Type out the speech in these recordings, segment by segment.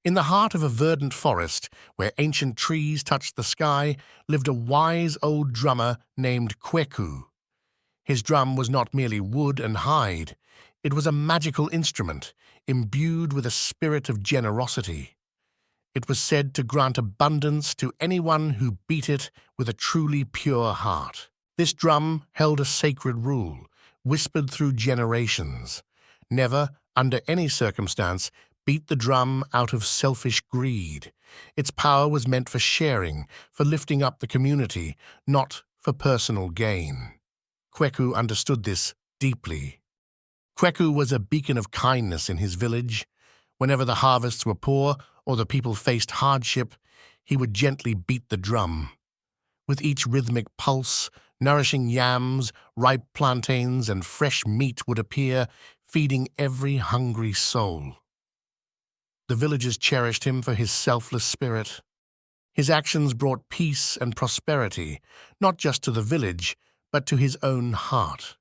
In the heart of a verdant forest, where ancient trees touched the sky, lived a wise old drummer named Kweku. His drum was not merely wood and hide. It was a magical instrument, imbued with a spirit of generosity. It was said to grant abundance to anyone who beat it with a truly pure heart. This drum held a sacred rule, whispered through generations. Never, under any circumstance, beat the drum out of selfish greed. Its power was meant for sharing, for lifting up the community, not for personal gain. Kweku understood this deeply. Kweku was a beacon of kindness in his village. Whenever the harvests were poor or the people faced hardship, he would gently beat the drum. With each rhythmic pulse, nourishing yams, ripe plantains, and fresh meat would appear, feeding every hungry soul. The villagers cherished him for his selfless spirit. His actions brought peace and prosperity, not just to the village, but to his own heart.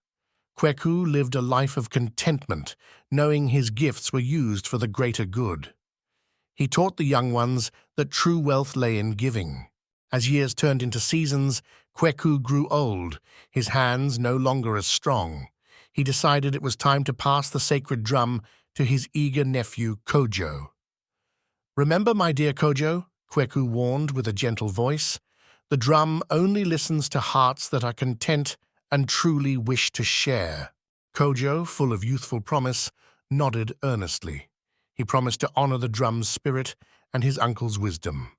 Kweku lived a life of contentment, knowing his gifts were used for the greater good. He taught the young ones that true wealth lay in giving. As years turned into seasons, Kweku grew old, his hands no longer as strong. He decided it was time to pass the sacred drum to his eager nephew Kojo. "Remember, my dear Kojo," Kweku warned with a gentle voice, "the drum only listens to hearts that are content and truly wish to share." Kojo, full of youthful promise, nodded earnestly. He promised to honor the drum's spirit and his uncle's wisdom.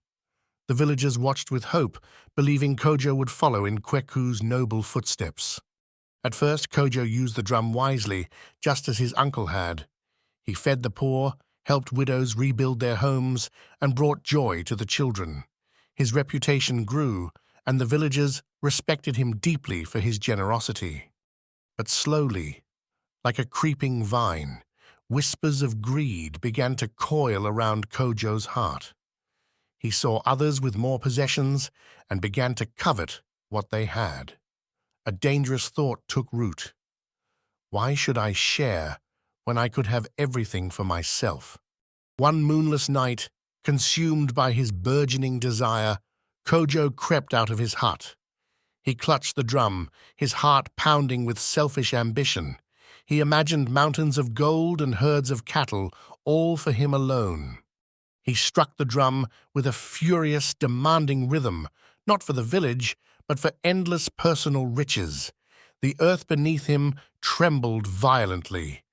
The villagers watched with hope, believing Kojo would follow in Kweku's noble footsteps. At first, Kojo used the drum wisely, just as his uncle had. He fed the poor, helped widows rebuild their homes, and brought joy to the children. His reputation grew, and the villagers respected him deeply for his generosity. But slowly, like a creeping vine, whispers of greed began to coil around Kojo's heart. He saw others with more possessions and began to covet what they had. A dangerous thought took root. Why should I share when I could have everything for myself? One moonless night, consumed by his burgeoning desire, Kojo crept out of his hut. He clutched the drum, his heart pounding with selfish ambition. He imagined mountains of gold and herds of cattle, all for him alone. He struck the drum with a furious, demanding rhythm, not for the village, but for endless personal riches. The earth beneath him trembled violently.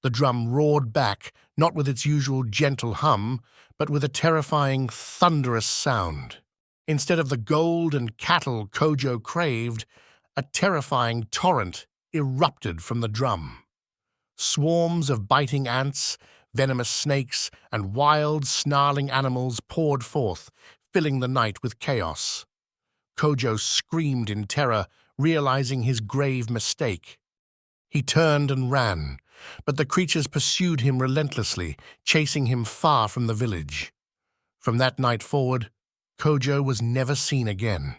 The drum roared back, not with its usual gentle hum, but with a terrifying, thunderous sound. Instead of the gold and cattle Kojo craved, a terrifying torrent erupted from the drum. Swarms of biting ants, venomous snakes, and wild, snarling animals poured forth, filling the night with chaos. Kojo screamed in terror, realizing his grave mistake. He turned and ran, but the creatures pursued him relentlessly, chasing him far from the village. From that night forward, Kojo was never seen again.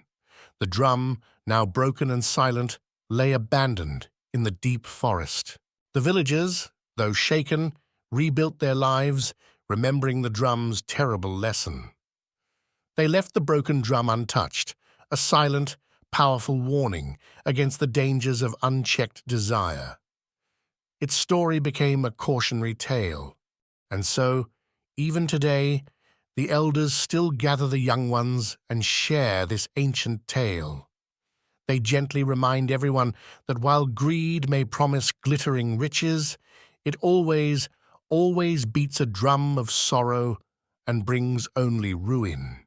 The drum, now broken and silent, lay abandoned in the deep forest. The villagers, though shaken, rebuilt their lives, remembering the drum's terrible lesson. They left the broken drum untouched, a silent, powerful warning against the dangers of unchecked desire. Its story became a cautionary tale, and so, even today, the elders still gather the young ones and share this ancient tale. They gently remind everyone that while greed may promise glittering riches, it always beats a drum of sorrow and brings only ruin.